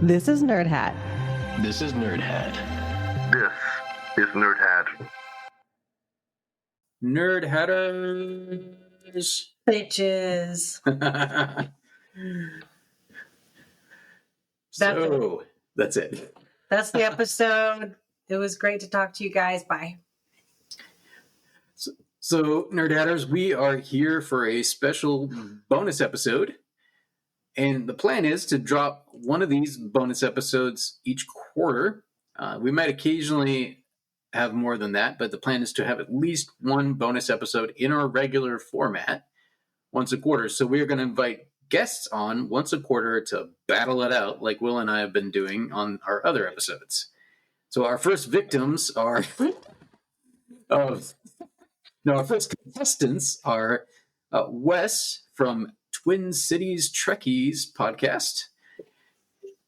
This is Nerd Hat. This is Nerd Hat. This is Nerd Hat. Nerd Hatters. Bitches. So, that's it. That's the episode. It was great to talk to you guys. Bye. So, Nerd Hatters, we are here for a special bonus episode. And the plan is to drop one of these bonus episodes each quarter. We might occasionally have more than that, but the plan is to have at least one bonus episode in our regular format once a quarter. So we're going to invite guests on once a quarter to battle it out like Will and I have been doing on our other episodes. So our first victims are... our first contestants are Wes from Twin Cities Trekkies podcast,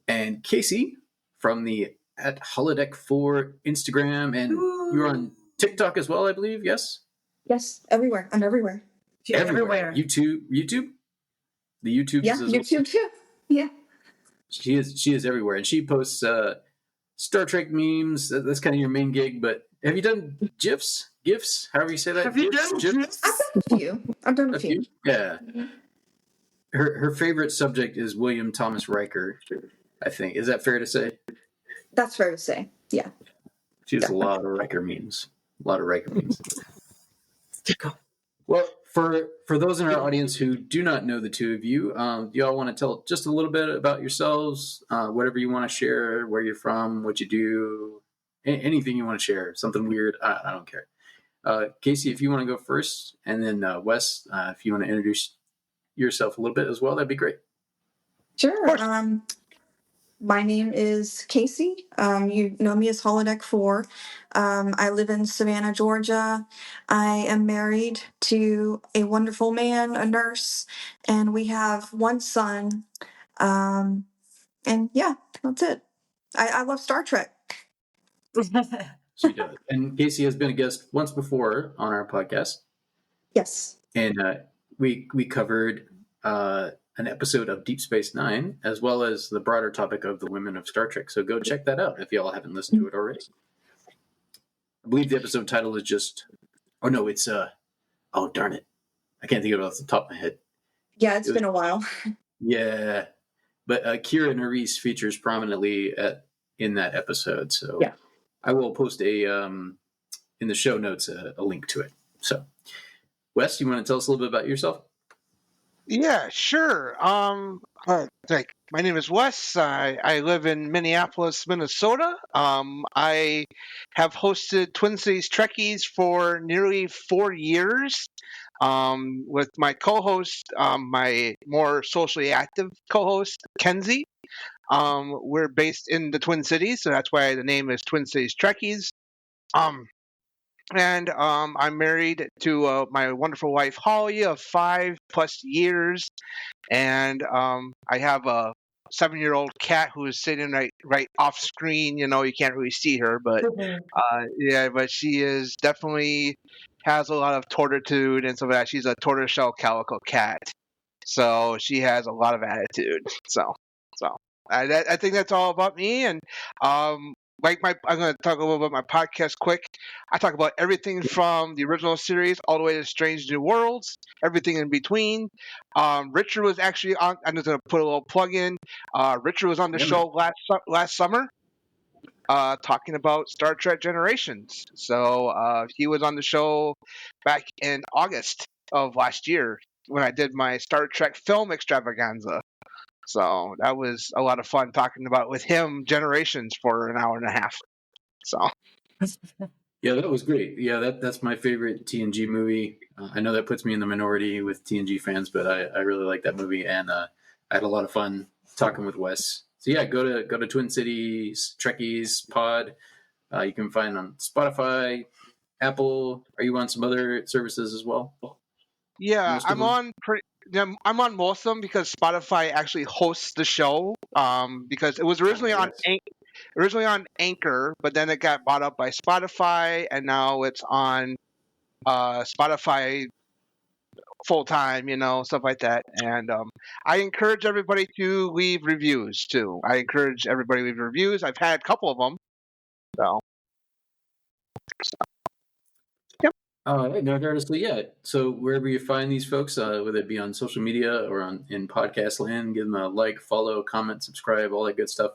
and Casey from the at Holodeck 4 Instagram, and you're on TikTok as well, I believe. Yes. Yes, everywhere. I'm everywhere. Everywhere. YouTube. The YouTube. Yeah, YouTube too. Yeah. She is everywhere, and she posts Star Trek memes. That's kind of your main gig. But have you done GIFs? GIFs? However you say that. Have you done GIFs? I've done a few. Yeah. Her favorite subject is William Thomas Riker, I think. Is that fair to say? That's fair to say. Yeah. She has a lot of Riker memes. Well, for those in our audience who do not know the two of you, do y'all want to tell just a little bit about yourselves, whatever you want to share, where you're from, what you do, anything you want to share, something weird, I don't care. Casey, if you want to go first, and then Wes, if you want to introduce yourself a little bit as well, that'd be great. Sure. My name is Casey. You know me as Holodeck 4. I live in Savannah, Georgia. I am married to a wonderful man, a nurse, and we have one son. And yeah, that's it. I love Star Trek. She does. And Casey has been a guest once before on our podcast. Yes. And we covered an episode of Deep Space Nine, as well as the broader topic of the women of Star Trek. So go check that out if y'all haven't listened to it already. I believe the episode title is just... Oh, no, it's... Oh, darn it. I can't think of it off the top of my head. Yeah, it's been a while. Yeah. But Kira Nerys features prominently in that episode. So yeah. I will post in the show notes a link to it. So, Wes, you want to tell us a little bit about yourself? Yeah, sure. My name is Wes. I live in Minneapolis, Minnesota. I have hosted Twin Cities Trekkies for nearly 4 years. With my co-host, my more socially active co-host, Kenzie. We're based in the Twin Cities, so that's why the name is Twin Cities Trekkies. And I'm married to my wonderful wife, Holly, of 5+ years. And I have a 7-year-old cat who is sitting right off screen. You know, you can't really see her, but but she is definitely has a lot of tortitude and stuff like that. She's a tortoiseshell calico cat. So she has a lot of attitude. So I think that's all about me. And I'm going to talk a little bit about my podcast quick. I talk about everything from the original series all the way to Strange New Worlds, everything in between. Richard was actually on. I'm just going to put a little plug in. Richard was on the show last summer, talking about Star Trek Generations. So he was on the show back in August of last year when I did my Star Trek film extravaganza. So that was a lot of fun talking about with him Generations for an hour and a half. So yeah, that was great. Yeah, that's my favorite TNG movie. I know that puts me in the minority with TNG fans, but I really like that movie, and I had a lot of fun talking with Wes. So yeah, go to Twin Cities Trekkies Pod. You can find on Spotify, Apple. Are you on some other services as well? Yeah, I'm on most of them because Spotify actually hosts the show. Because it was originally on Anchor, but then it got bought up by Spotify, and now it's on Spotify full time, stuff like that. And I encourage everybody to leave reviews too. I encourage everybody to leave reviews. I've had a couple of them. So, yep. All right, no, honestly, yeah. So wherever you find these folks, whether it be on social media or in podcast land, give them a like, follow, comment, subscribe, all that good stuff.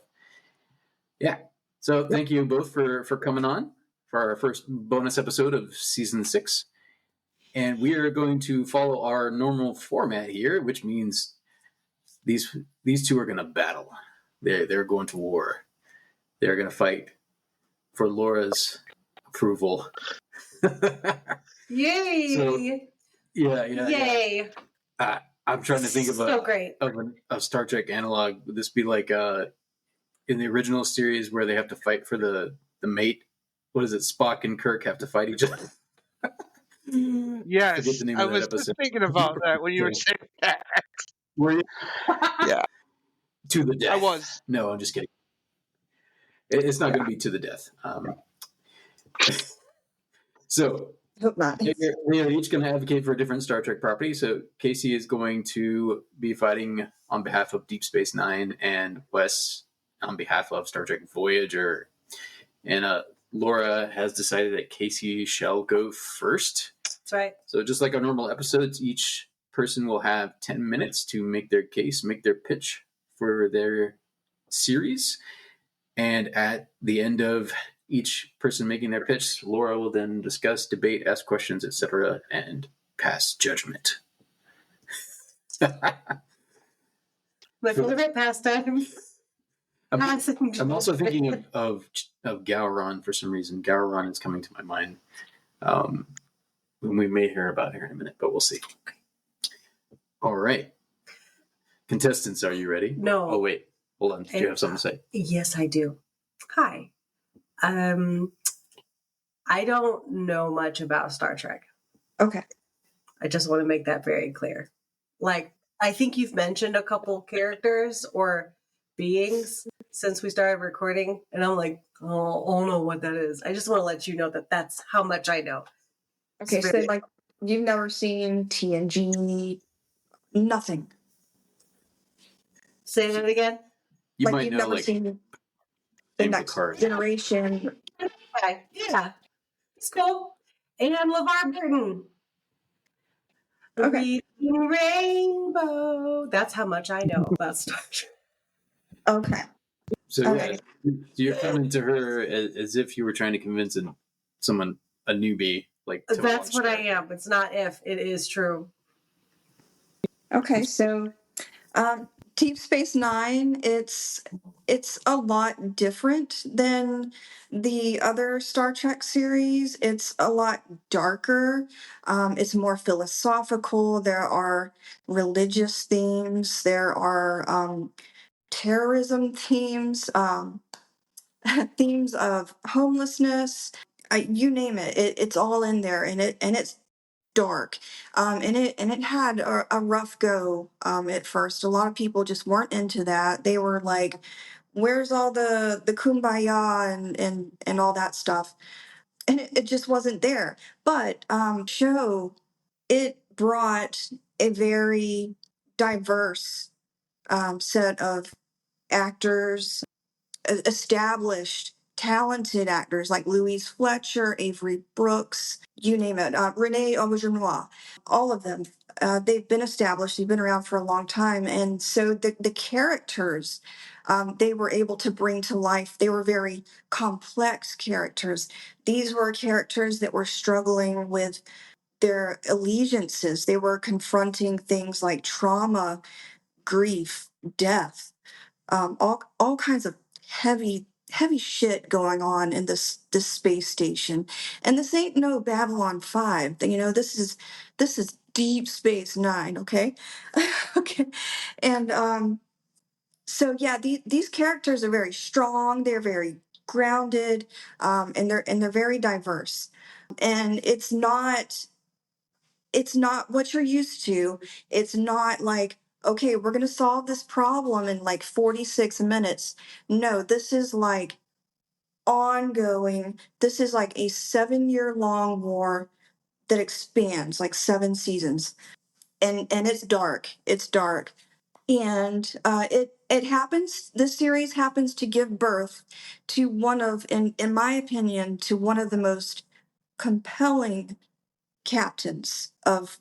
Yeah. So thank you both for coming on for our first bonus episode of season 6. And we are going to follow our normal format here, which means these two are going to battle. They're going to war. They're going to fight for Laura's approval. Yay! So, yeah. Yay! I'm trying to think of So great. a Star Trek analog. Would this be like in the original series where they have to fight for the mate? What is it? Spock and Kirk have to fight each other. Yes, Forget the name I of that was just episode. thinking about that when you were saying that. Were you? Yeah, To the death. I was. No, I'm just kidding. It's not going to be to the death. So Hope not. they are each going to advocate for a different Star Trek property. So Casey is going to be fighting on behalf of Deep Space Nine, and Wes on behalf of Star Trek Voyager. And Laura has decided that Casey shall go first. That's right. So just like our normal episodes, each person will have 10 minutes to make their case, make their pitch for their series. And at the end of each person making their pitch, Laura will then discuss, debate, ask questions, etc., and pass judgment. My favorite pastime. I'm also thinking of Gowron for some reason. Gowron is coming to my mind. We may hear about her in a minute, but we'll see. All right. Contestants, are you ready? No. Oh, wait. Hold on. Do you have something to say? Yes, I do. Hi. I don't know much about Star Trek. Okay. I just want to make that very clear. Like, I think you've mentioned a couple characters or beings since we started recording, and I'm like, oh, I don't know what that is. I just want to let you know that that's how much I know. Okay, so like you've never seen TNG, nothing. Say that again. You like might you've know, never like, seen the name of the next card. generation. Okay. Yeah, it's cool. And LeVar Burton. Okay. Reading Rainbow. That's how much I know about Star Trek. Okay. So Okay. yeah, you're coming to her as if you were trying to convince someone, a newbie, like to That's watch what I that. am. It's not if. It is true. Okay, so Deep Space Nine, it's a lot different than the other Star Trek series. It's a lot darker. It's more philosophical. There are religious themes. There are terrorism themes, themes of homelessness. You name it, it's all in there, and it's dark, and it had a rough go at first. A lot of people just weren't into that. They were like, where's all the kumbaya and all that stuff, and it just wasn't there. But show, it brought a very diverse set of actors, established talented actors like Louise Fletcher, Avery Brooks, you name it, Renee Auberjonois, all of them. They've been established, they've been around for a long time. And so the characters they were able to bring to life, they were very complex characters. These were characters that were struggling with their allegiances. They were confronting things like trauma, grief, death, all kinds of heavy shit going on in this space station. And this ain't no Babylon 5. This is Deep Space Nine, okay? Okay. And so yeah, these characters are very strong, they're very grounded, and they're very diverse. And it's not what you're used to. It's not like, okay, we're going to solve this problem in like 46 minutes. No, this is like ongoing. This is like a 7-year long war that expands like 7 seasons. and it's dark. It's dark. And it happens. This series happens to give birth to one of, in my opinion, to one of the most compelling captains of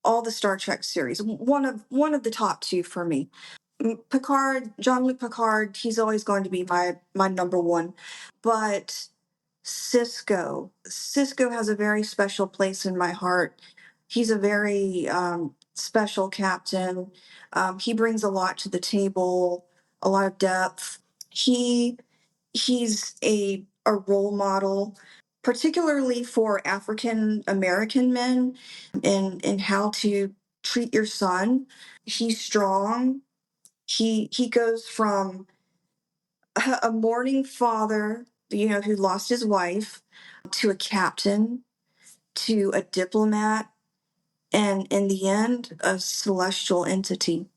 all the Star Trek series. One of the top two for me. Picard, Jean-Luc Picard. He's always going to be my number one. But Cisco has a very special place in my heart. He's a very special captain. He brings a lot to the table, a lot of depth. He's a role model, particularly for African American men, in how to treat your son. He's strong. He goes from a mourning father, who lost his wife, to a captain, to a diplomat, and in the end, a celestial entity.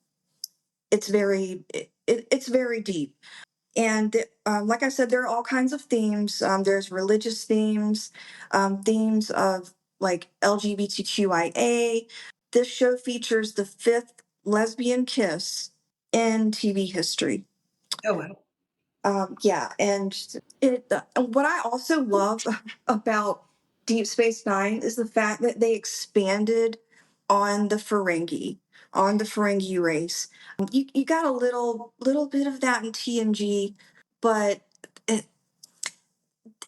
It's very deep. And like I said, there are all kinds of themes. There's religious themes, themes of like LGBTQIA. This show features the fifth lesbian kiss in TV history. Oh wow. Yeah, and what I also love about Deep Space Nine is the fact that they expanded on the Ferengi race. You got a little bit of that in TNG, but it,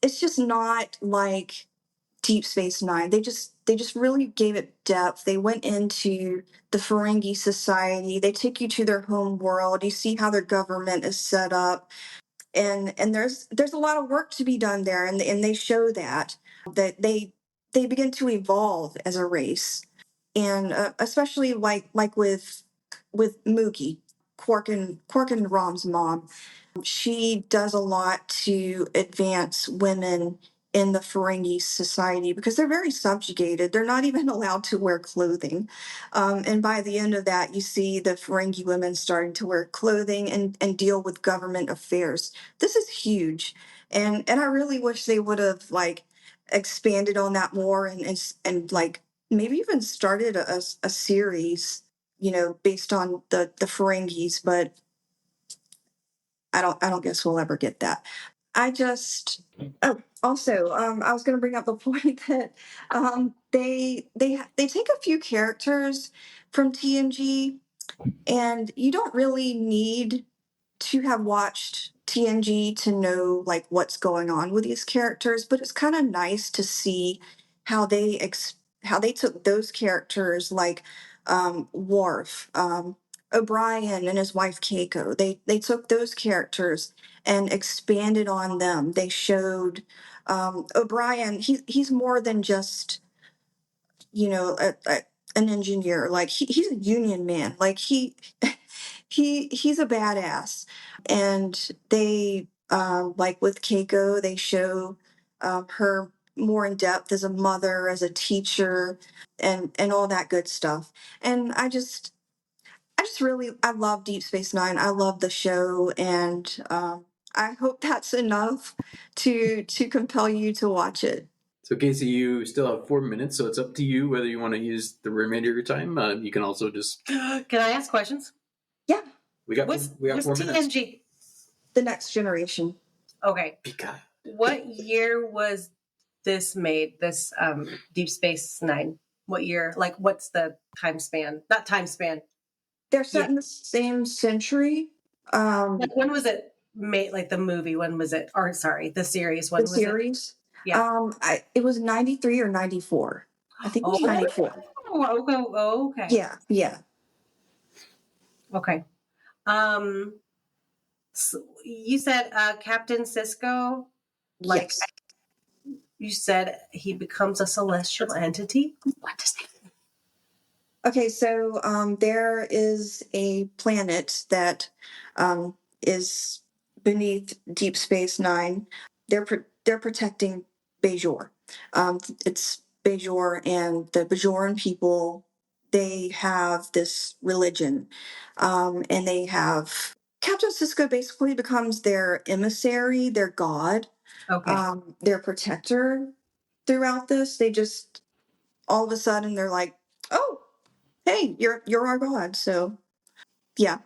it's just not like Deep Space Nine. They just really gave it depth. They went into the Ferengi society. They take you to their home world. You see how their government is set up, and there's a lot of work to be done there, and they show that they begin to evolve as a race, and especially like with Mookie, Quark and Rom's mom. She does a lot to advance women in the Ferengi society because they're very subjugated. They're not even allowed to wear clothing. And by the end of that, you see the Ferengi women starting to wear clothing and deal with government affairs. This is huge. And I really wish they would have like expanded on that more and like maybe even started a series, based on the Ferengis, but I don't guess we'll ever get that. I just also I was going to bring up the point that they take a few characters from TNG, and you don't really need to have watched TNG to know like what's going on with these characters, but it's kind of nice to see how how they took those characters like Worf, O'Brien and his wife Keiko. They took those characters and expanded on them. They showed O'Brien. He's more than just an engineer. Like he's a union man. Like he's a badass. And they like with Keiko, they show her more in depth as a mother, as a teacher, and all that good stuff. And I love Deep Space Nine. I love the show, and I hope that's enough to compel you to watch it. So, Casey, you still have 4 minutes, so it's up to you whether you want to use the remainder of your time. You can also just. Can I ask questions? Yeah, We got What's 4 minutes. TNG? The Next Generation. Okay. Pika. What year was this made? This Deep Space Nine. What year? Like, what's the time span? Not time span. They're set in the same century. Like, when was it made? Like the movie? When was it? Or sorry, the series. When The was it? series. Yeah. It was 93 or 94. I think it was 94. Okay. Yeah. Okay. So you said Captain Cisco. Like Yes. you said, he becomes a celestial entity. What does that mean? Okay, so there is a planet that is beneath Deep Space Nine. They're protecting Bajor. It's Bajor, and the Bajoran people. They have this religion, and they have Captain Cisco basically becomes their emissary, their god, Okay. their protector throughout this. They just all of a sudden they're like, oh. hey, you're our god. So yeah,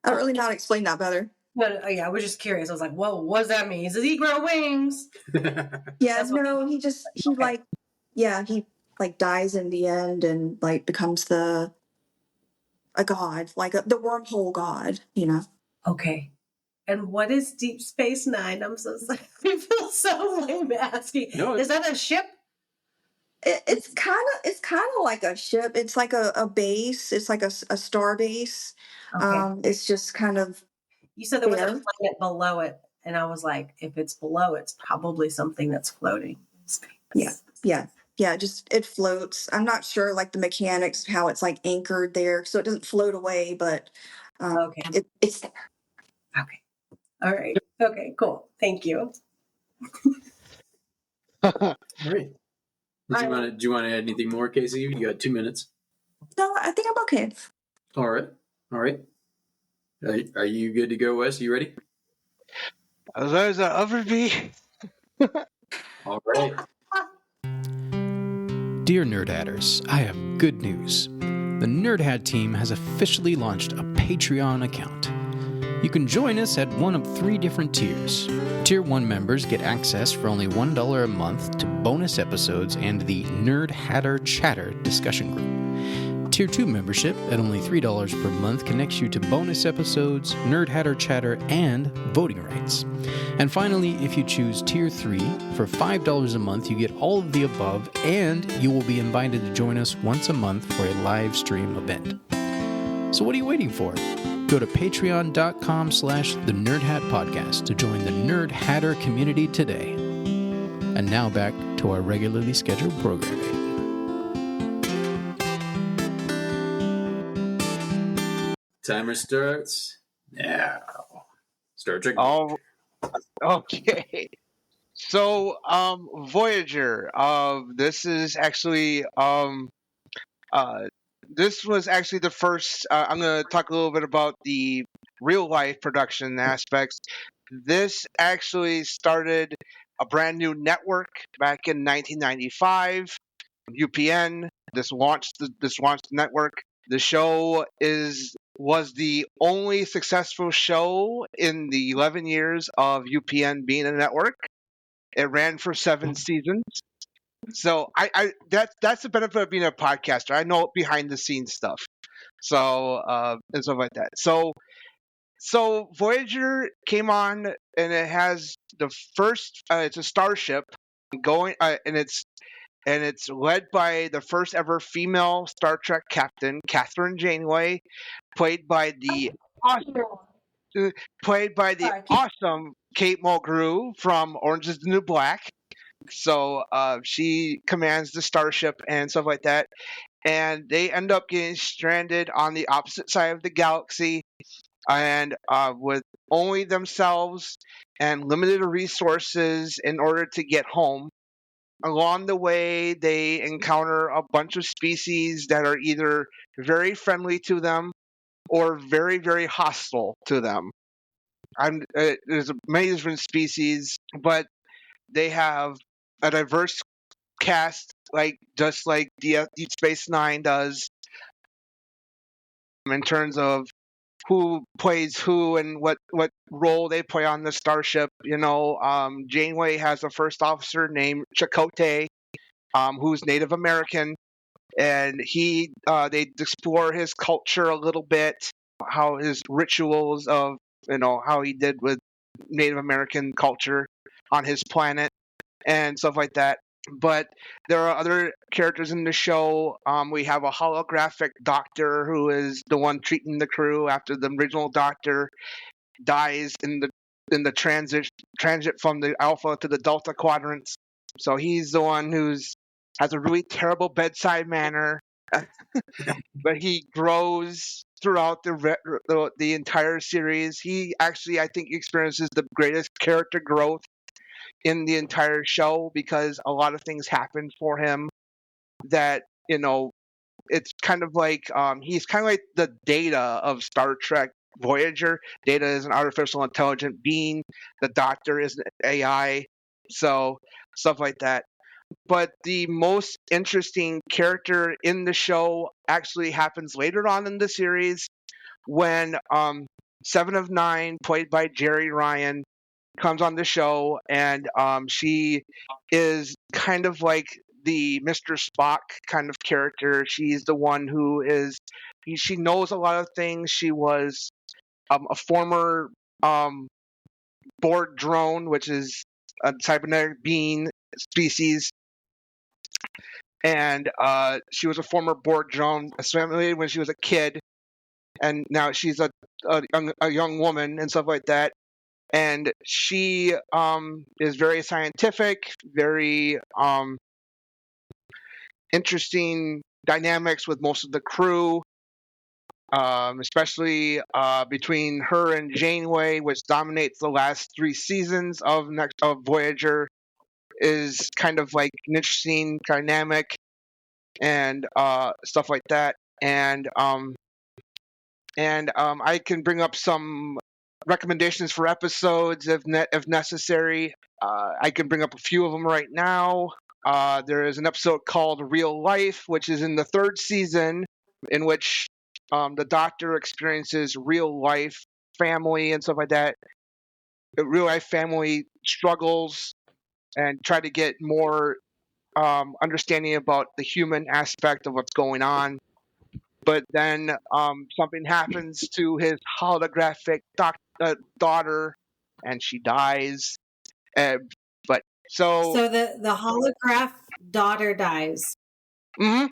I don't really know how to explain that better. No, yeah, I was just curious. I was like, "Whoa, what does that mean? Does he grow wings?" Yeah, That's what. no, he Okay. like, yeah, he like dies in the end and like becomes a god, like the wormhole god, you know. Okay. And what is Deep Space Nine? I'm so sorry. I feel so lame asking. No, Is that a ship? It's kind of like a ship. It's like a base. It's like a star base. Okay. It's just kind of You said there was a there. planet below it, and I was like, if it's below, it's probably something that's floating in space. Yeah, yeah, yeah. Just it floats. I'm not sure like the mechanics how it's like anchored there, so it doesn't float away, but Okay. it's there. Okay. All right. Okay. Cool. Thank you. all right. Do you want to add anything more, Casey? You got 2 minutes. No, I think I'm okay. All right. All right. Are you good to go, Wes? You ready? As well as ever be. All right. Dear Nerd Hatters, I have good news. The Nerd Hat team has officially launched a Patreon account. You can join us at one of 3 different tiers. Tier 1 members get access for only $1 a month to bonus episodes and the Nerd Hatter Chatter discussion group. Tier 2 membership at only $3 per month connects you to bonus episodes, Nerd Hatter Chatter, and voting rights. And finally, if you choose Tier 3, for $5 a month, you get all of the above, and you will be invited to join us once a month for a live stream event. So what are you waiting for? Go to patreon.com/The Nerd Hat Podcast to join the Nerd Hatter community today. And now back to our regularly scheduled programming. Timer starts now. Star Trek. Oh, okay. So, Voyager. This is actually this was actually the first. I'm going to talk a little bit about the real life production aspects. This actually started a brand new network back in 1995. UPN. This launched the network. The show was the only successful show in the 11 years of UPN being a network. It ran for 7 seasons. So that's the benefit of being a podcaster. I know behind the scenes stuff. So and stuff like that. So Voyager came on, and it has the first. It's a starship going, and it's led by the first ever female Star Trek captain, Catherine Janeway, played by the awesome Kate Mulgrew from Orange Is the New Black. So she commands the starship and stuff like that. And they end up getting stranded on the opposite side of the galaxy, and with only themselves and limited resources in order to get home. Along the way, they encounter a bunch of species that are either very friendly to them or very, very hostile to them. There's many different species, but they have a diverse cast, just like Deep Space Nine does, in terms of who plays who and what role they play on the starship. Janeway has a first officer named Chakotay, who's Native American, and they explore his culture a little bit, how his rituals of how he did with Native American culture on his planet and stuff like that. But there are other characters in the show. We have a holographic doctor who is the one treating the crew after the original doctor dies in the transit from the Alpha to the Delta quadrants. So he's the one has a really terrible bedside manner, but he grows throughout the entire series. He actually, I think, experiences the greatest character growth in the entire show, because a lot of things happen for him that it's kind of like he's kind of like the Data of Star Trek Voyager. Data is an artificial intelligent being. The Doctor is an AI. So stuff like that. but the most interesting character in the show actually happens later on in the series when Seven of Nine, played by Jerry Ryan, comes on the show, and she is kind of like the Mr. Spock kind of character. She's the one who is, she knows a lot of things. She was a former Borg drone, which is a cybernetic being species, and she was a former Borg drone assimilated when she was a kid, and now she's a young woman and stuff like that. And she is very scientific, very interesting dynamics with most of the crew, especially between her and Janeway, which dominates the last 3 seasons of Voyager, is kind of like an interesting dynamic and stuff like that. And I can bring up some recommendations for episodes if necessary. I can bring up a few of them right now. There is an episode called Real Life, which is in the 3rd season, in which the Doctor experiences real life family and stuff like that. Real life family struggles and try to get more understanding about the human aspect of what's going on. But then something happens to his holographic daughter, and she dies. But so the holograph daughter dies. mhm,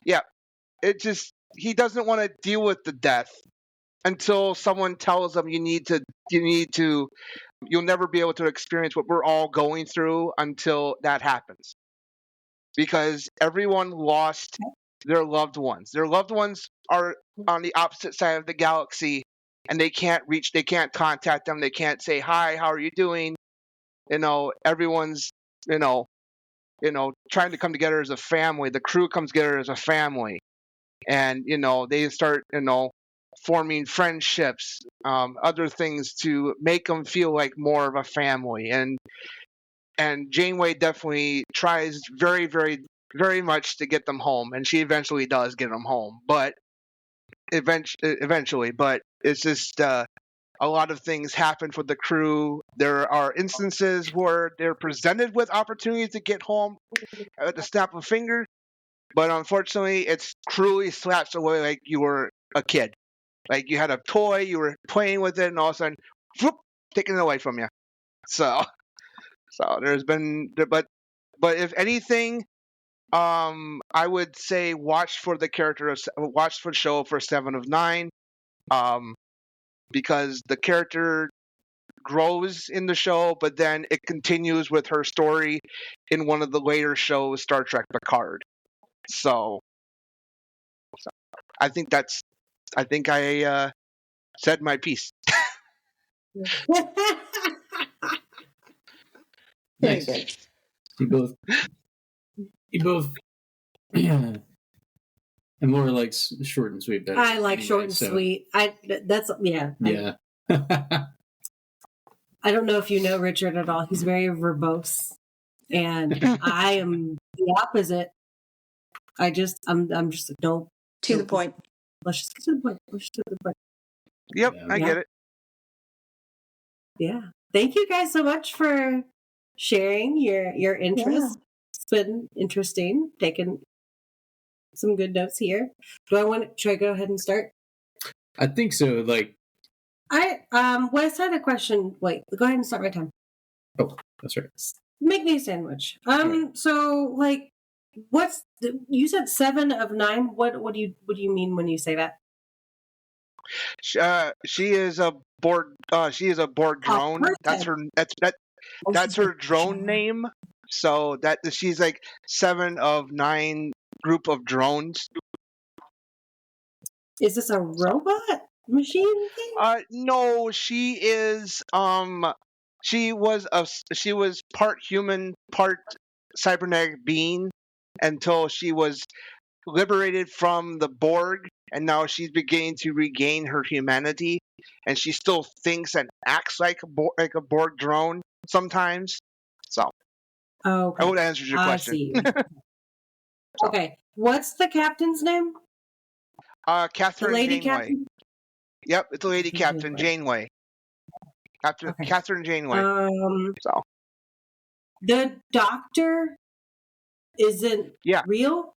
yeah, it just, he doesn't want to deal with the death until someone tells him you'll never be able to experience what we're all going through until that happens, because everyone lost their loved ones. Their loved ones are on the opposite side of the galaxy, and they can't contact them. They can't say, hi, how are you doing? Everyone's, trying to come together as a family. The crew comes together as a family, and, they start, forming friendships, other things to make them feel like more of a family. And Janeway definitely tries very, very, very much to get them home, and she eventually does get them home. But eventually, but it's just a lot of things happen for the crew. There are instances where they're presented with opportunities to get home at the snap of a finger, but unfortunately, it's cruelly slapped away like you were a kid. Like you had a toy, you were playing with it, and all of a sudden, whoop, taken it away from you. So there's been, but if anything, I would say watch for the show for 7 of 9, because the character grows in the show, but then it continues with her story in one of the later shows, Star Trek Picard. So I think I said my piece. Very Nice. good. You both and more like short and sweet. I like short and sweet. Yeah. Yeah. I don't know if you know Richard at all. He's very verbose, and I am the opposite. I'm just like, no. To the point. Let's just get to the point. Yep, Yeah. I get it. Yeah. Thank you guys so much for sharing your interest. Yeah. It's been interesting. Taking some good notes here. Should I go ahead and start? I think so. Like, Wes had a question. Wait, go ahead and start my time. oh, that's right. Make me a sandwich. So like, you said 7 of 9. What do you mean when you say that? She is a Borg. She is a Borg drone. That's her. That's her drone name. So that she's like 7 of 9 group of drones. Is this a robot machine thing? No, she is. She was part human, part cybernetic being until she was liberated from the Borg, and now she's beginning to regain her humanity. And she still thinks and acts like a Borg drone sometimes. So Oh, okay. I hope that answers your I question. see. Okay. What's the captain's name? The Catherine lady Janeway. captain? Yep, it's a lady Captain Captain Janeway. Okay. Catherine Janeway. So The doctor isn't Yeah. real?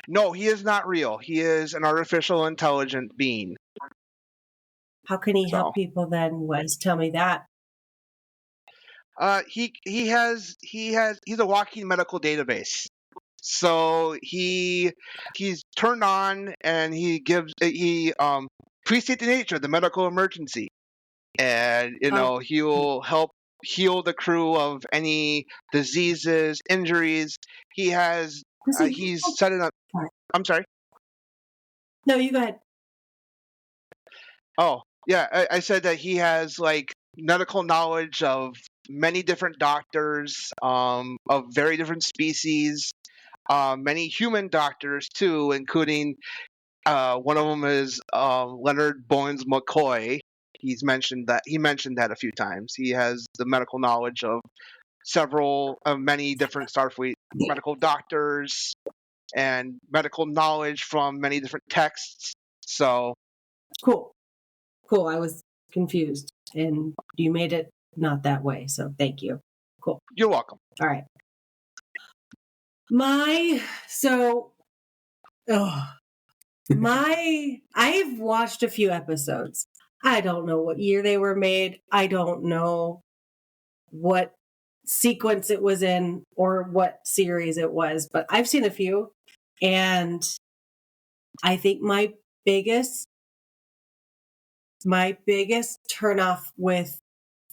no, he is not real. He is an artificial intelligent being. How can he So help people then, Wes? Tell me that. he's a walking medical database. So he's turned on and he appreciate the nature of the medical emergency, and Oh, he will help heal the crew of any diseases, injuries. He has does he? he's set it up. Sorry. I'm sorry. No, you go ahead. Oh, yeah, I said that he has like medical knowledge of many different doctors, of very different species, many human doctors too, including one of them is Leonard Bones McCoy. He mentioned that a few times. He has the medical knowledge of many different Starfleet medical doctors and medical knowledge from many different texts. So Cool. Cool. I was confused and you made it not that way. So thank you. Cool. you're welcome. All right. I've watched a few episodes. I don't know what year they were made. I don't know what sequence it was in or what series it was, but I've seen a few. And I think my biggest turnoff with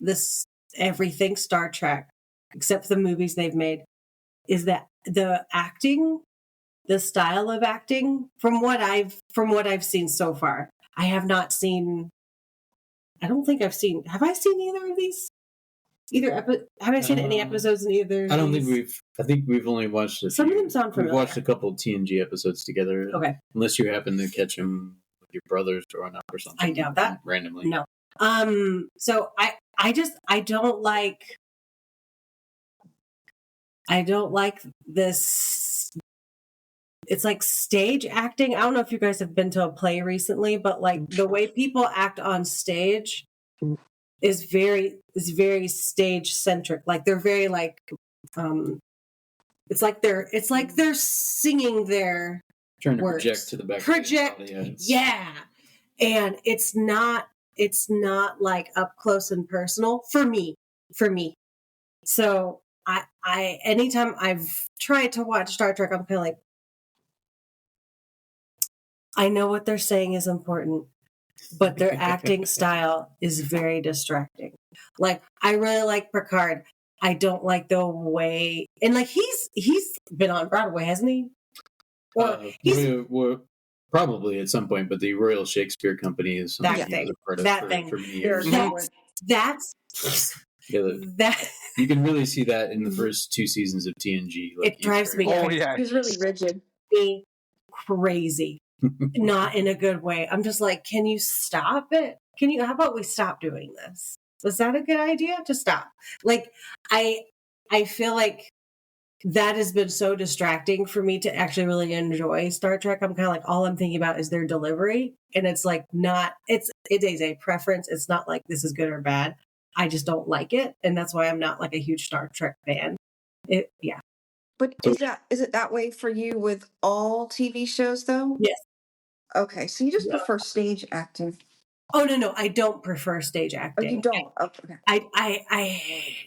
this everything Star Trek, except for the movies they've made, is that the acting, the style of acting, from what I've seen so far. I have not seen. I don't think I've seen. Have I seen either of these? Have I seen any episodes in either? I don't think we've. I think we've only watched a Some few. of them sound familiar. We've watched a couple of TNG episodes together. Okay. Unless you happen to catch them with your brothers growing up or something. I doubt that. Randomly. No. So I don't like. I don't like this. It's like stage acting. I don't know if you guys have been to a play recently, but like the way people act on stage is very stage centric. Like they're very like it's like they're singing their Trying to words. project to the back. Project, of the audience. yeah. And it's not like up close and personal for me. So I anytime I've tried to watch Star Trek, I'm kind of like, I know what they're saying is important, but their acting style is very distracting. Like I really like Picard. I don't like the way, and like he's been on Broadway, hasn't he? Or we're probably at some point, but the Royal Shakespeare Company is something That he was thing. a part of That for, thing. for many years. That's that. You can really see that in the first two seasons of TNG. It drives me Oh crazy. yeah. He's really rigid. Me crazy. Not in a good way. I'm just like, can you stop it? How about we stop doing this? Was that a good idea to stop? Like, I feel like that has been so distracting for me to actually really enjoy Star Trek. I'm kind of like, all I'm thinking about is their delivery. And it's like it is a preference. It's not like this is good or bad. I just don't like it. And that's why I'm not like a huge Star Trek fan. Yeah. But is it that way for you with all TV shows though? Yes. Okay, so you just prefer stage acting. Oh no, I don't prefer stage Oh, acting. you don't. Oh, okay. I hate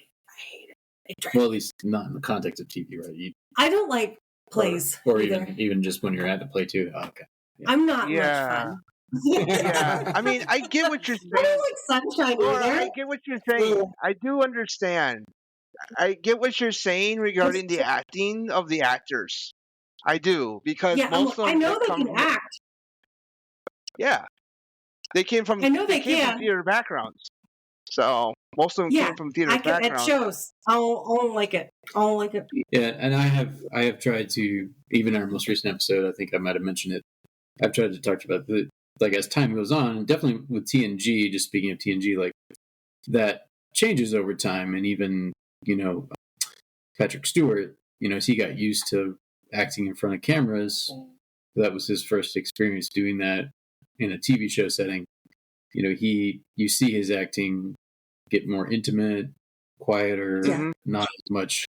it. Well, at least not in the context of TV, right? I don't like plays or either. even just when you're at the play too. Oh, okay. Yeah. I'm not Yeah. much fun. Yeah. I mean, I get what you're I saying. don't like sunshine Laura, either. I get what you're saying. I do understand. I get what you're saying regarding the acting of the actors. I do, because Yeah, most of them I know they can act. Yeah, they came from. I know they came can. from theater backgrounds. So most of them came from theater It backgrounds. shows. I don't like it. Yeah, and I have tried to, even our most recent episode, I think I might have mentioned it. I've tried to talk about it, like as time goes on, and definitely with TNG. Just speaking of TNG, like that changes over time, and even Patrick Stewart, as he got used to acting in front of cameras, that was his first experience doing that in a TV show setting. You see his acting get more intimate, quieter, Yeah. not as much.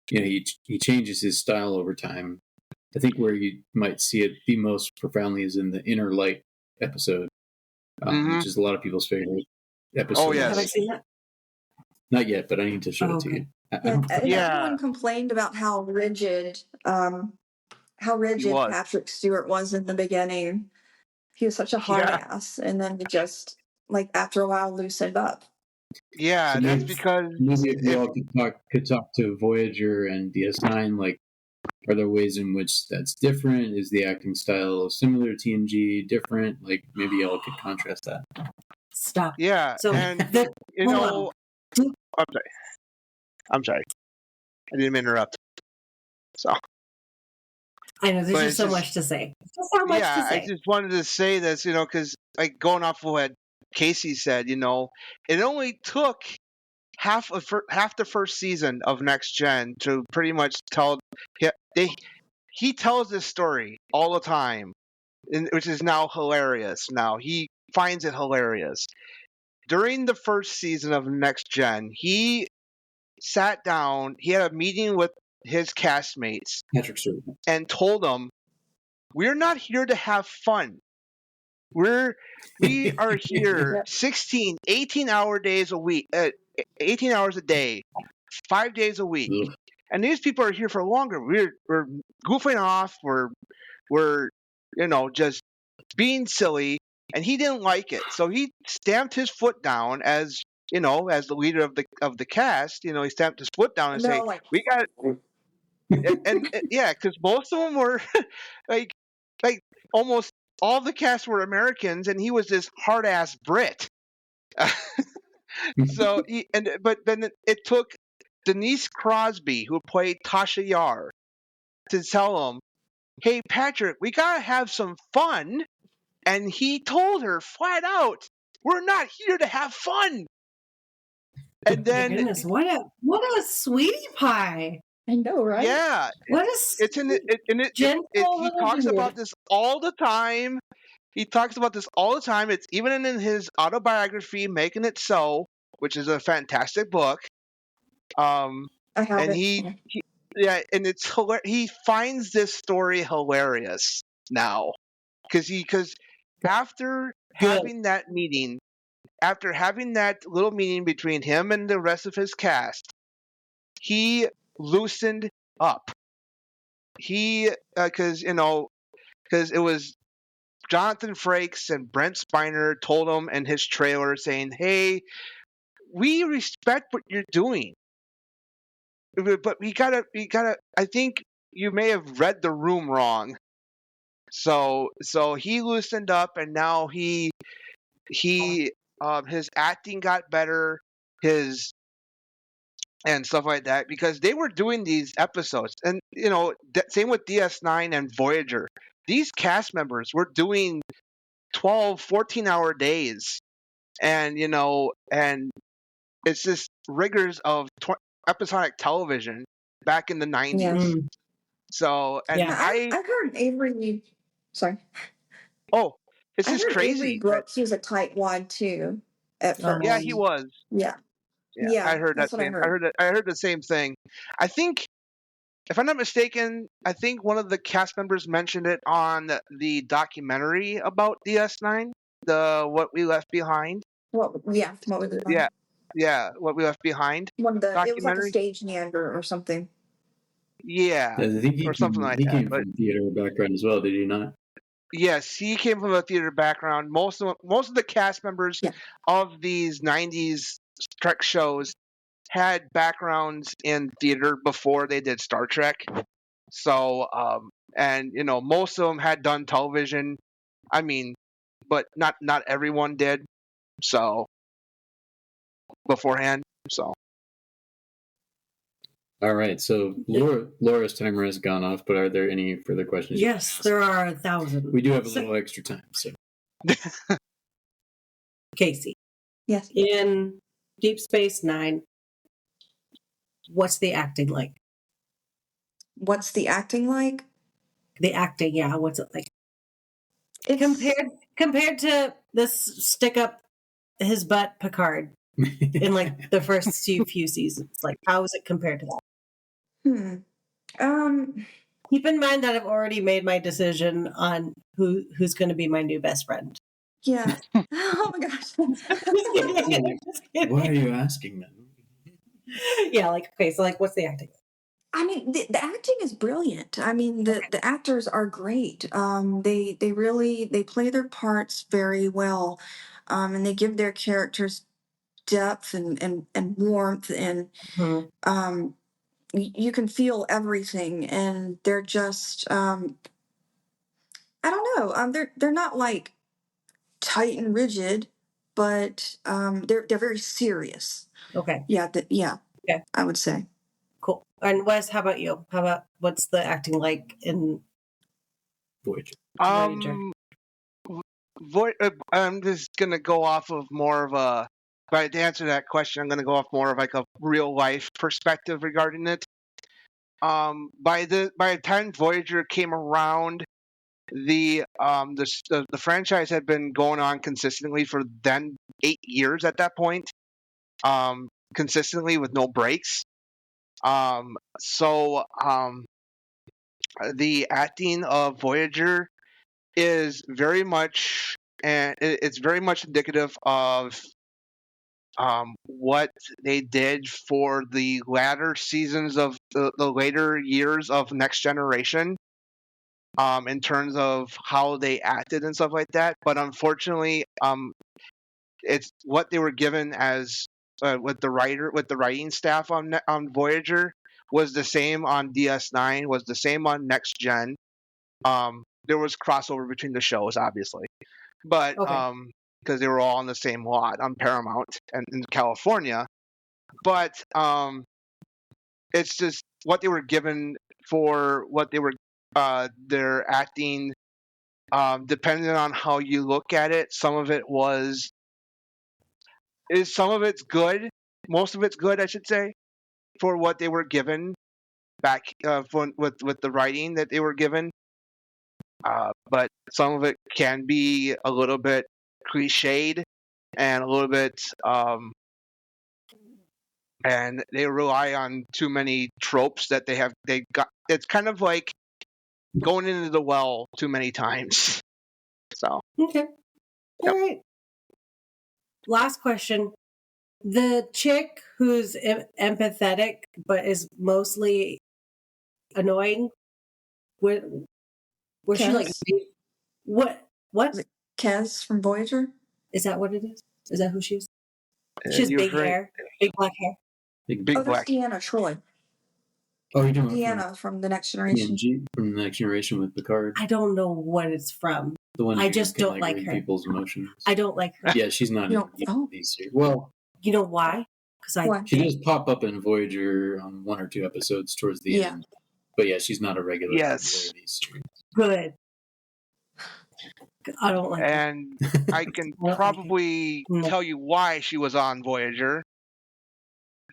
He changes his style over time. I think where you might see it the most profoundly is in the Inner Light episode, which is a lot of people's favorite episode. Oh, yes. Have I seen that? Not yet, but I need to show it to you. Yeah, and Yeah. everyone complained about how rigid was. Patrick Stewart was in the beginning. He was such a hard Yeah. ass, and then it just after a while loosened up. Yeah, So that's maybe- because Maybe if you all could talk to Voyager and DS9, like, are there ways in which that's different? Is the acting style similar to TNG, different? Like, maybe y'all could contrast that. Stop. yeah, So and the- you hold know, I'm sorry. I didn't interrupt. So I know there's But just it's so just- much to say. Just so much yeah, to say. I just wanted to say this, because like going off of what Casey said, it only took half the first season of Next Gen to pretty much tell. He tells this story all the time, which is now hilarious. Now he finds it hilarious. During the first season of Next Gen, he sat down. He had a meeting with his castmates Patrick Stewart. and told them, "We're not here to have fun. We are here 16, 18-hour days a week, 18 hours a day, 5 days a week. Ugh. And these people are here for longer. We're goofing off. We're just being silly." And he didn't like it, so he stamped his foot down as the leader of the cast. He stamped his foot down and They're say, all like, "We got." And yeah, because most of them were like almost all the cast were Americans, and he was this hard ass Brit. So but then it took Denise Crosby, who played Tasha Yar, to tell him, "Hey Patrick, we gotta have some fun." And he told her flat out, "We're not here to have fun." And My then goodness, what a sweetie pie. I know, right? yeah, What a it's in it. gentle He little talks dude. about this all the time. It's even in his autobiography, Making It So, which is a fantastic book. I have And it. and it's he finds this story hilarious now because after having that meeting, after having that little meeting between him and the rest of his cast, he loosened up. He because it was Jonathan Frakes and Brent Spiner told him in his trailer saying, "Hey, we respect what you're doing, but we gotta. I think you may have read the room wrong." So he loosened up, and now he his acting got better, and stuff like that, because they were doing these episodes, and same with DS9 and Voyager. These cast members were doing 12, 14-hour days, and and it's just rigors of episodic television back in the 90s. Yeah. Mm. So, and Yeah. I heard Avery. Sorry, it's I just heard crazy. Avery Brooks was a tightwad too. At Oh, first, Yeah, he was. Yeah, Yeah, I heard that that's what I same. heard. I heard the same thing. I think, if I'm not mistaken, I think one of the cast members mentioned it on the documentary about DS9, the What We Left Behind. What was it? Yeah, What We Left Behind It was like a documentary. stage nander or something. Yeah, I think or something like he that. came But from theater background as well, did he not? yes, he came from a theater background. Most of the cast members Yeah. of these 90s Trek shows had backgrounds in theater before they did Star Trek. So, and most of them had done television. I mean, but not everyone did. So, beforehand. So, All right, so Laura's timer has gone off, but are there any further questions? you Yes, can there are 1,000. ask? We do have a little extra time, so Casey, Yes. in Deep Space Nine, what's the acting like? What's the acting like? The acting, yeah. What's it like It's, compared to this stick up his butt Picard in like the first few seasons? Like, how is it compared to that? Keep in mind that I've already made my decision on who's going to be my new best friend. yeah. Oh my gosh. Just kidding. Why are you asking that? Yeah, like, okay, so like, what's the acting? I mean, the acting is brilliant. I mean, the actors are great. They really they play their parts very well, and they give their characters depth and warmth, and Mhm. you can feel everything, and they're just I don't know. They're not like tight and rigid, but they're very serious. Okay, Yeah, yeah. Okay. I would say. cool. And Wes, how about you? How about what's the acting like in Voyager. Voyager? I'm just gonna go off of more of a. But to answer that question, I'm gonna go off more of like a real life perspective regarding it. By the time Voyager came around, the franchise had been going on consistently for then 8 years at that point, consistently with no breaks. So the acting of Voyager is very much, and it's very much indicative of what they did for the latter seasons of the later years of Next Generation, in terms of how they acted and stuff like that. But unfortunately, it's what they were given as with the writing staff on Voyager was the same on DS9, was the same on Next Gen. There was crossover between the shows, obviously, but Okay. because they were all on the same lot on Paramount and in California. But it's just what they were given for what they were their acting. Depending on how you look at it, some of it's good, most of it's good, I should say, for what they were given back with the writing that they were given. But some of it can be a little bit cliched and a little bit, and they rely on too many tropes that they got. It's kind of like going into the well too many times. So Okay. Yep. All right. Last question. The chick who's empathetic but is mostly annoying, was she like Kez? what Is it Kez from Voyager? is that what it is? Is that who she is? She has you're big right. hair, big black hair. Big Oh, that's black. Deanna Troy. Oh, you're doing Deanna from the Next Generation. from the Next Generation with Picard. I don't know what it's from. The one I who just can, don't like read her. people's emotions. I don't like her. Yeah, she's not You in don't- oh. these series. Well, You know why? Because Why? she does pop up in Voyager on 1 or 2 episodes towards the Yeah. end. But yeah, she's not a regular Yes. of these series. good. I don't like her. And I can Okay. probably No. tell you why she was on Voyager.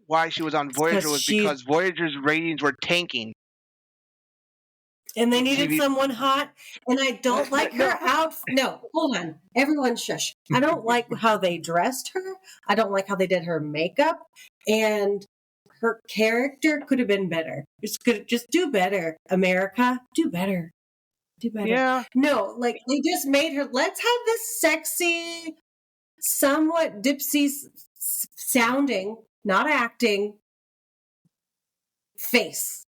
Why she was on Voyager was she- because Voyager's ratings were tanking. And they needed TV someone hot, and I don't like her outfit. No, hold on. Everyone shush. I don't like how they dressed her. I don't like how they did her makeup. And her character could have been better. Just do better, America. Do better. Do better. Yeah, No, like they just made her. Let's have this sexy, somewhat dipsy sounding, not acting, face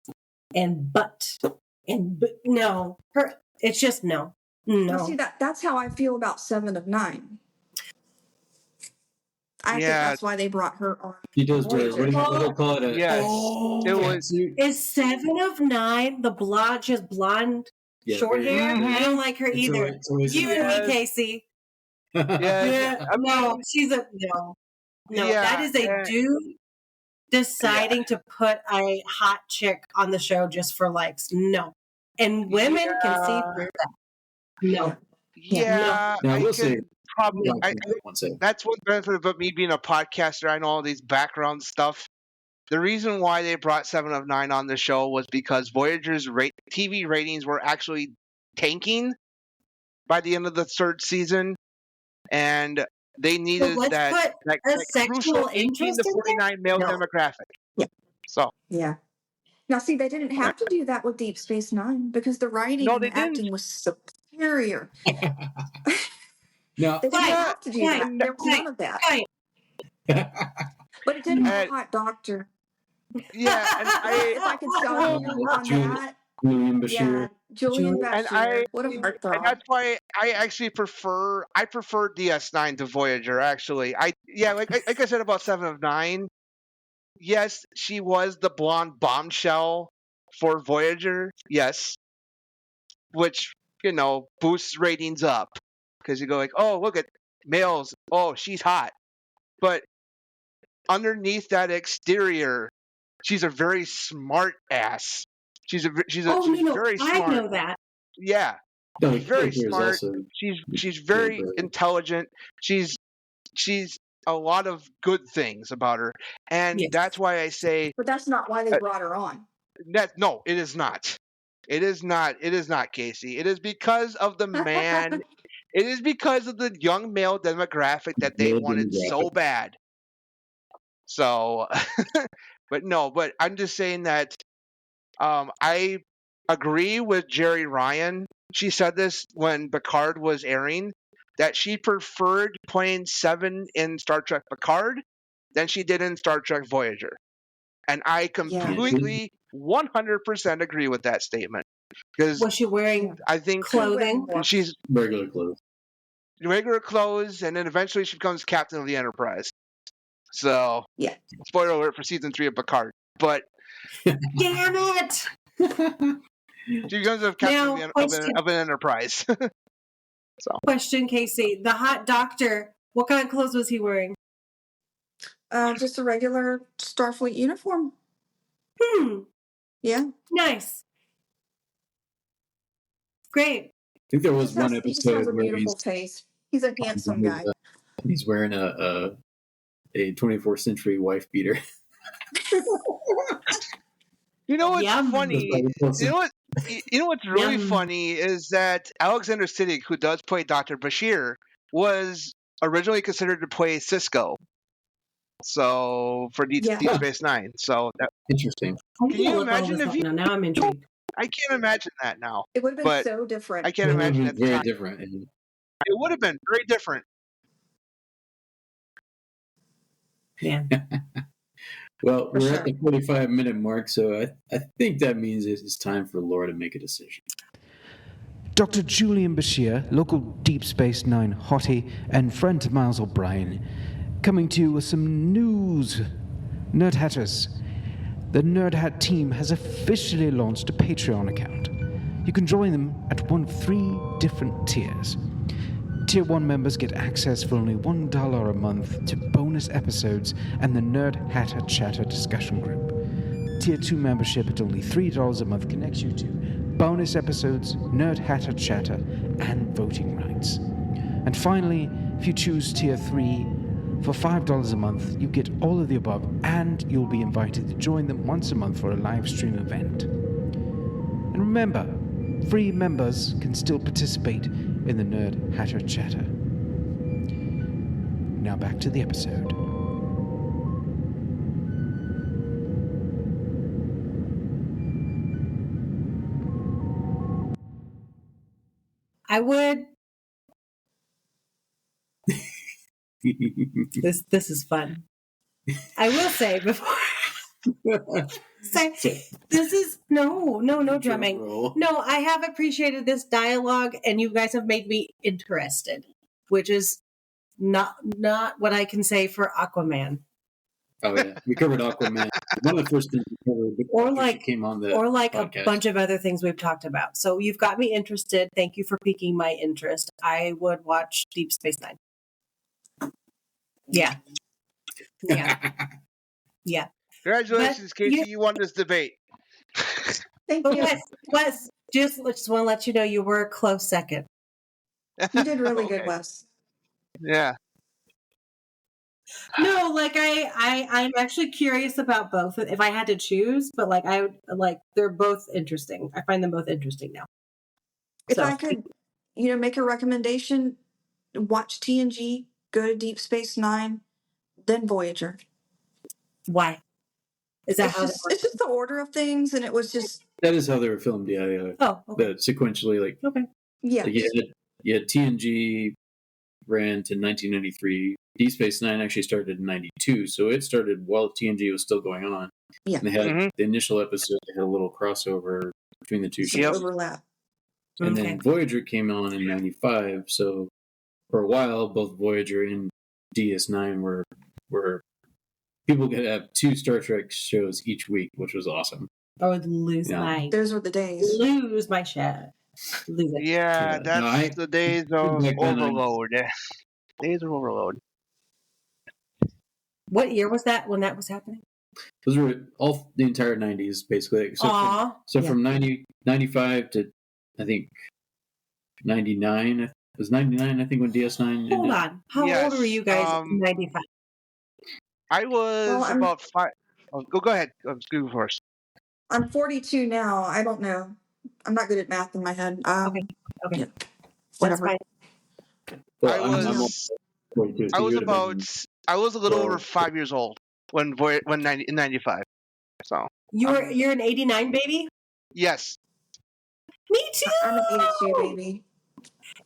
and butt no, her. It's just no. Well, see, that's how I feel about 7 of 9. I think Yeah. that's why they brought her on. She does wear, what do they call it? yes. Oh. It was. Is 7 of 9 the blonde, Yeah, short very- hair? Mhm. I don't like her It's either. always- it's always- You and me, Yes. Casey. Yeah, I no, mean, she's a no. No, Yeah, that is a yeah. dude deciding to put a hot chick on the show just for likes. No, and women can see through that. No, Yeah, Now, I will can say- probably. One second. That's one benefit of me being a podcaster. I know all these background stuff. the reason why they brought 7 of 9 on the show was because Voyager's TV ratings were actually tanking by the end of the 3rd season, and they needed let's that put a crucial sexual 18 interest to in there? 49 male No. demographic. Yeah. So Yeah. Now, see, they didn't have to do that with Deep Space Nine because the writing no, and they the didn't. acting was superior. Now, They didn't Yeah, have to do that. and There was none of that. Right. But it did have And- a hot doctor. yeah, and If I could tell you on that, Julian yeah, Bashir. Julian And Bashir, what a heartthrob. and that's why I actually prefer DS9 to Voyager. Actually, like I said about 7 of 9. Yes, she was the blonde bombshell for Voyager. Yes, which boosts ratings up because you go like, oh, look at males. Oh, she's hot. But underneath that exterior, she's a very smart ass. She's very I smart. know that. Yeah. No, She's very character is smart. also She's very very- intelligent. She's a lot of good things about her, and Yes. that's why I say But that's not why they brought her on. that. No, it is not. It is not. It is not, Casey. It is because of the man. It is because of the young male demographic that they Male wanted so demographic. bad. So, but I'm just saying that I agree with Jerry Ryan. She said this when Picard was airing, that she preferred playing 7 in Star Trek Picard than she did in Star Trek Voyager. And I completely, 100% agree with that statement. Because Was she wearing I think clothing? she's regular clothes. regular clothes, and then eventually she becomes captain of the Enterprise. So, Yeah. spoiler alert for season 3 of Picard. But Damn it! she becomes a captain Now, of an Enterprise. Question, Casey. The hot doctor, what kind of clothes was he wearing? Just a regular Starfleet uniform. Yeah. Nice. Great. I think there was He just one has- he just has episode a where beautiful face. He's a handsome guy. he's wearing a 24th century wife beater. You know what's Yum. funny? You know what's really Yum. funny is that Alexander Siddig, who does play Dr. Bashir, was originally considered to play Cisco. So for Deep Space Nine. So Interesting. can you imagine if now I'm intrigued. I can't imagine that now. It would have been But so different. I can't It would have imagine been at the very time. different. And It would have been very different. Yeah. well, For we're sure. at the 45-minute mark, so I think that means it's time for Laura to make a decision. Dr. Julian Bashir, local Deep Space Nine hottie and friend to Miles O'Brien, coming to you with some news. Nerd Hatters. The Nerd Hat team has officially launched a Patreon account. You can join them at one of 3 different tiers. Tier 1 members get access for only $1 a month to bonus episodes and the Nerd Hatter Chatter discussion group. Tier 2 membership at only $3 a month connects you to bonus episodes, Nerd Hatter Chatter, and voting rights. And finally, if you choose Tier 3, for $5 a month, you get all of the above, and you'll be invited to join them once a month for a live stream event. And remember, free members can still participate in the Nerd Hatter Chatter. Now back to the episode. I would. This is fun. I will say before say this is no drumming. No, I have appreciated this dialogue, and you guys have made me interested, which is not what I can say for Aquaman. Oh yeah, we covered Aquaman. One of the first things we covered, Or after she like- came on the or like podcast. a bunch of other things we've talked about. So you've got me interested. Thank you for piquing my interest. I would watch Deep Space Nine. Yeah. Yeah. Congratulations, But Casey. You won this debate. Thank But you. Wes, just want to let you know you were a close second. You did really good, Okay. Wes. Yeah. No, like I'm actually curious about both if I had to choose, but like I would like they're both interesting. I find them both interesting now. If So I could, make a recommendation, watch TNG, go to Deep Space Nine, then Voyager. why? Is that It's how that just works? it's just the order of things, and it was just That is how they were filmed. Yeah. Oh, okay. That sequentially, like, Okay. yes. like you had TNG ran to 1993. Deep Space Nine actually started in 92, so it started while TNG was still going on. Yeah. And they had the initial episode, they had a little crossover between the two Some shows. overlap. And Okay. then Voyager came on in 95, so for a while, both Voyager and DS9 were people could have 2 Star Trek shows each week, which was awesome. I would lose Yeah. Those were the days. lose my shit. Lose it. Yeah, Yeah, that's no, I- the days of back then, overload. Days of overload. What year was that when that was happening? Those were all the entire 90s, basically. Aw. From 95 to, I think, 99. It was 99, I think, when DS9 Hold ended. on. How Yes, old were you guys in 95? I was Well, I'm- about 5. Oh, go ahead. Go first. I'm 42 now. I don't know. I'm not good at math in my head. Okay. Yeah. That's Whatever. fine. Well, I was I'm 42, so I you was would have been- I was a little over 12. 5 years old when in 95. So You're an 89 baby? yes, Me too. I'm an 82 baby.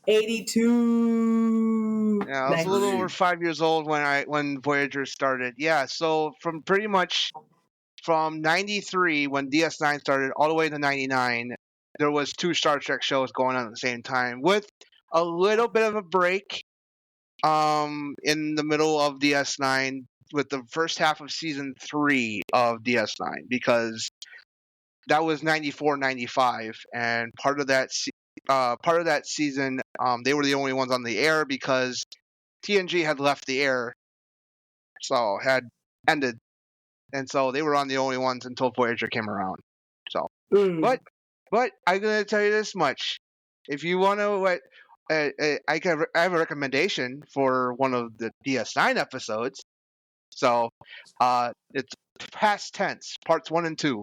82. yeah, I was a little over 5 years old when Voyager started. Yeah, so from pretty much from 93 when DS9 started all the way to 99, there was 2 Star Trek shows going on at the same time with a little bit of a break in the middle of DS9 with the first half of season 3 of DS9 because that was 94-95, and part of that season they were the only ones on the air because TNG had left the air, so had ended, and so they were on the only ones until Voyager came around. So but I'm gonna tell you this much: if you want to, I have a recommendation for one of the DS9 episodes. So, it's past tense, parts 1 and 2.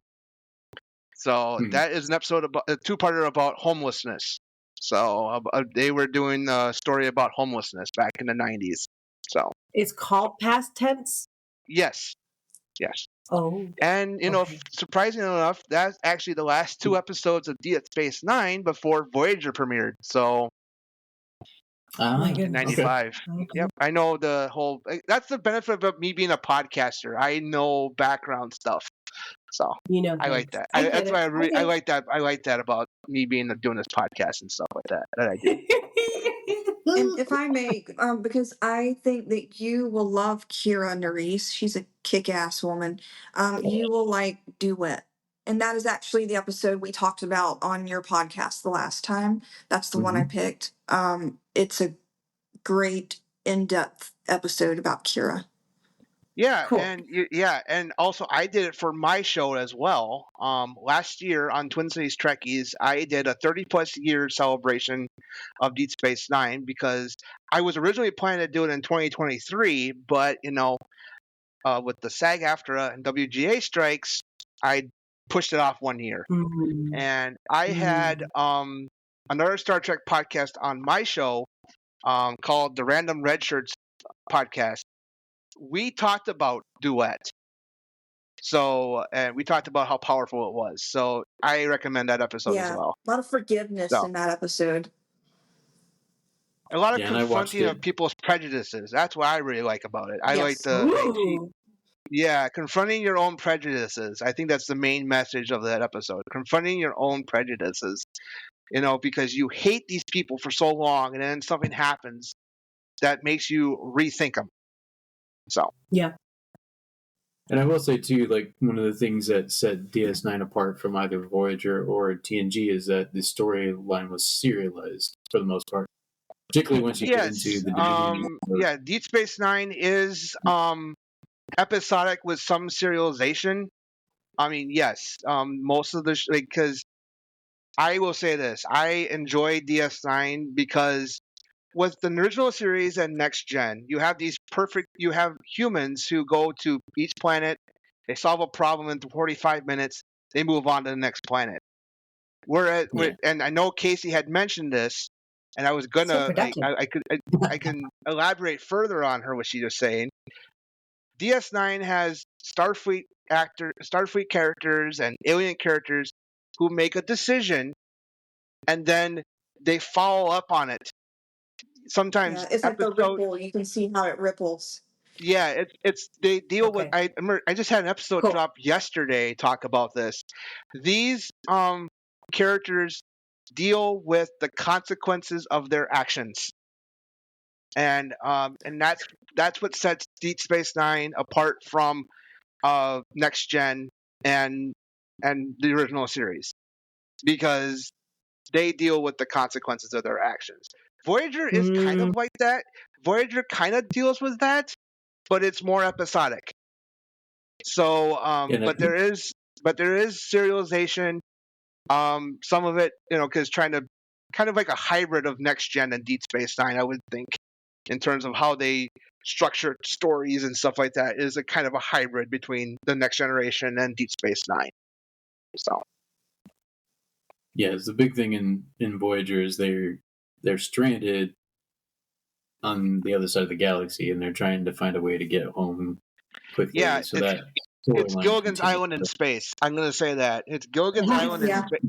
So that is an episode about a 2-parter about homelessness. So they were doing a story about homelessness back in the 90s. So It's called past tense. yes. Oh. And Okay. surprisingly enough, that's actually the last 2 episodes of Deep Space Nine before Voyager premiered. So My in goodness. 95. Okay. Yep, I know the whole. That's the benefit of me being a podcaster. I know background stuff, so I like that. That's why I like that. I like that about me doing this podcast and stuff like that. That I do. And if I may, because I think that you will love Kira Nerys. She's a kick-ass woman. You will like Duet. And that is actually the episode we talked about on your podcast the last time. That's the one I picked. It's a great in-depth episode about Kira. Yeah, Cool. and also I did it for my show as well. Last year on Twin Cities Trekkies, I did a 30+ year celebration of Deep Space Nine because I was originally planning to do it in 2023, but with the SAG-AFTRA and WGA strikes, I pushed it off 1 year. And I had another Star Trek podcast on my show called the Random Red Shirts podcast. We talked about Duet. So, and we talked about how powerful it was. So, I recommend that episode as well. A lot of forgiveness in that episode. A lot of Yeah, and I watched confronting of it. people's prejudices. That's what I really like about it. I like Ooh. confronting your own prejudices. I think that's the main message of that episode. Confronting your own prejudices. Because you hate these people for so long, and then something happens that makes you rethink them. So Yeah. And I will say too, like one of the things that set DS9 apart from either Voyager or TNG is that the storyline was serialized for the most part, particularly once you get into the Dominion. Deep Space Nine is episodic with some serialization. I mean, yes, most of the because I will say this: I enjoy DS9 because with the original series and Next Gen, you have these perfect. You have humans who go to each planet, they solve a problem in 45 minutes, they move on to the next planet. Whereas, and I know Casey had mentioned this, and I was So gonna, productive. I can elaborate further on her what she was saying. DS9 has Starfleet characters, and alien characters who make a decision, and then they follow up on it. Sometimes Yeah, it's like the ripple. You can see how it ripples. Yeah, it's they deal with. Okay. I just had an episode Cool. drop yesterday talk about this. These characters deal with the consequences of their actions, and that's what sets Deep Space Nine apart from Next Gen and the original series, because they deal with the consequences of their actions. Voyager is kind of like that. Voyager kind of deals with that, but it's more episodic. So, but there is serialization. Some of it, because trying to kind of like a hybrid of Next Gen and Deep Space Nine, I would think, in terms of how they structure stories and stuff like that, is a kind of a hybrid between the Next Generation and Deep Space Nine. So. Yeah, it's the big thing in Voyager is they're stranded on the other side of the galaxy, and they're trying to find a way to get home quickly. Yeah, so that it's storyline Gilligan's continues. Island in space. I'm going to say that it's Gilligan's Island in space.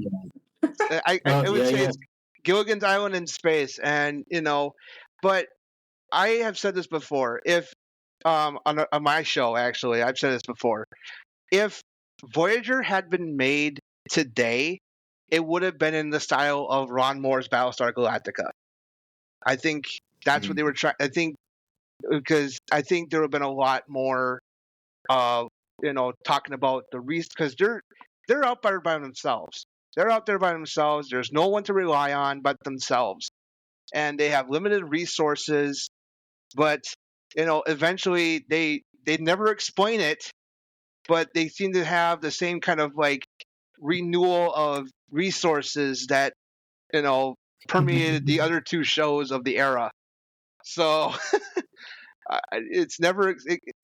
I would say it's Gilligan's Island in space, and but I have said this before. If on my show, actually, I've said this before. If Voyager had been made today, it would have been in the style of Ron Moore's Battlestar Galactica. I think that's what they were trying. I think because I think there would have been a lot more, talking about the reason, because they're out there by themselves. They're out there by themselves. There's no one to rely on but themselves, and they have limited resources. But eventually they never explain it, but they seem to have the same kind of like renewal of resources that permeated the other two shows of the era. So it's never.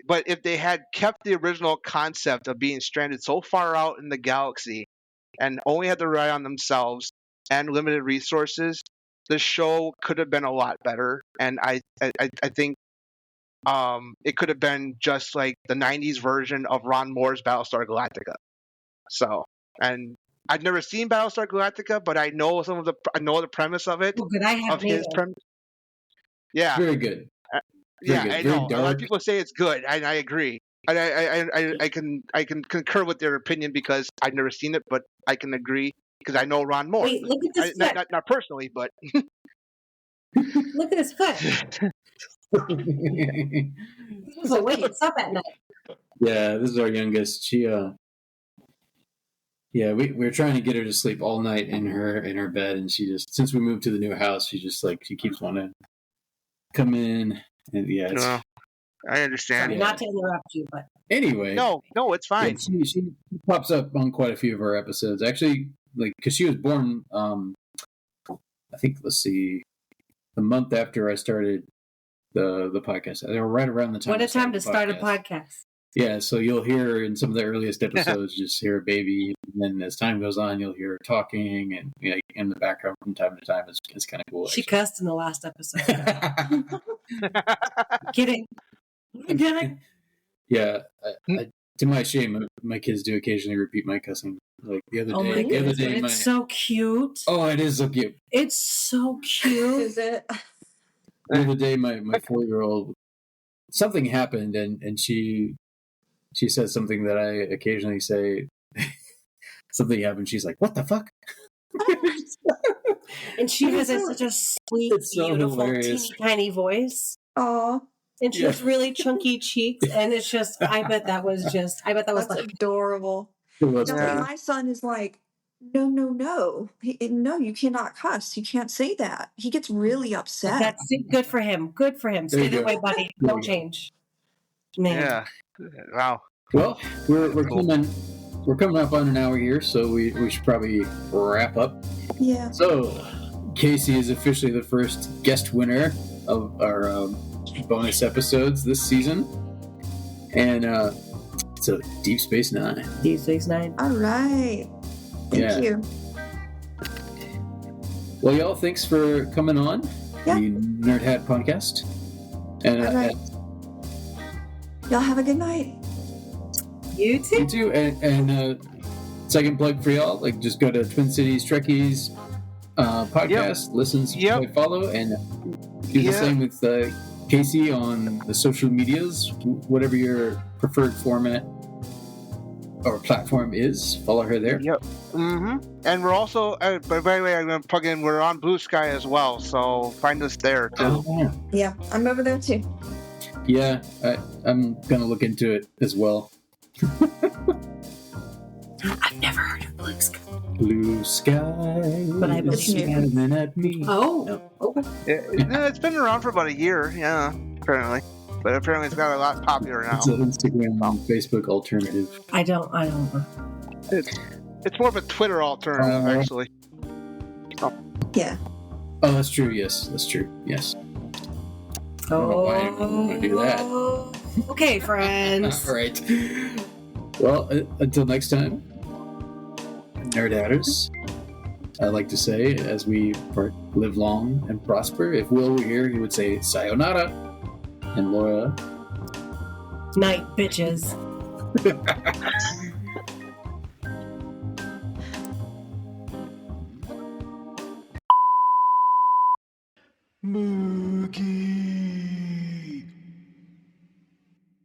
But if they had kept the original concept of being stranded so far out in the galaxy and only had to rely on themselves and limited resources, the show could have been a lot better. And I think it could have been just like the 90s version of Ron Moore's Battlestar Galactica. So, and I've never seen Battlestar Galactica, but I know the premise of it. Well, good. I have his premise. Yeah, very good. Yeah, good. I Very know. dark. A lot of people say it's good, and I agree. I can concur with their opinion because I've never seen it, but I can agree because I know Ron Moore. Wait, look at this foot. Not personally, but Look at his foot. He was awake. It's up at night. Yeah, this is our youngest. She we're trying to get her to sleep all night in her bed, and she just, since we moved to the new house, she keeps wanting to come in, and I understand. Sorry, not to interrupt you, but anyway, no, it's fine. Yeah, she pops up on quite a few of our episodes, actually, like because she was born. I think, let's see, the month after I started the podcast. They were right around the time. What a time to start a podcast. Yeah, so you'll hear in some of the earliest episodes, just hear a baby, and then as time goes on, you'll hear her talking, and in the background from time to time. It's kind of cool. She cussed in the last episode. Kidding. Yeah, to my shame, my kids do occasionally repeat my cussing. Like the other day, Oh my goodness, it's so cute. Oh, it is so cute. It's so cute. Is it? The other day, my 4-year-old, something happened, and she said something that I occasionally say. Something happened. She's like, "What the fuck?" And she has such a sweet, beautiful, teeny tiny voice. Oh, and she has really chunky cheeks, and it's just. I bet that was That's like adorable. My son is like, no, no, you cannot cuss. You can't say that. He gets really upset. That's good for him. Good for him. Stay that way, buddy. Don't change. Man. Yeah. Wow. Well, we're coming up on an hour here, so we should probably wrap up. Yeah. So, Casey is officially the first guest winner of our bonus episodes this season. And so Deep Space Nine. Deep Space Nine. All right. Yeah. Thank you. Well, y'all, thanks for coming on Yeah. the Nerd Hat podcast. And All right. Y'all have a good night. You too. you too. And second plug for y'all, like just go to Twin Cities Trekkies podcast, listen, subscribe, follow, and do the same with Casey on the social medias, whatever your preferred format or platform is. Follow her there. Yep. And we're also, by the way, I'm going to plug in, we're on Blue Sky as well, so find us there too. Oh, yeah. Yeah, I'm over there too. Yeah, I'm gonna look into it as well. I've never heard of Blue Sky. Blue sky, But I believe It's new. shining at me. Oh, okay. It's been around for about a year, yeah, apparently. But apparently it's got a lot popular now. It's an Instagram and Facebook alternative. I don't know. It's more of a Twitter alternative, actually. Yeah. Oh, that's true. Yes, that's true. Yes. I don't know why I want to do that. Okay, friends. All right. Well, until next time, Nerd Hatters. I'd like to say, as we live long and prosper, if Will were here, he would say sayonara. And Laura. Night, bitches.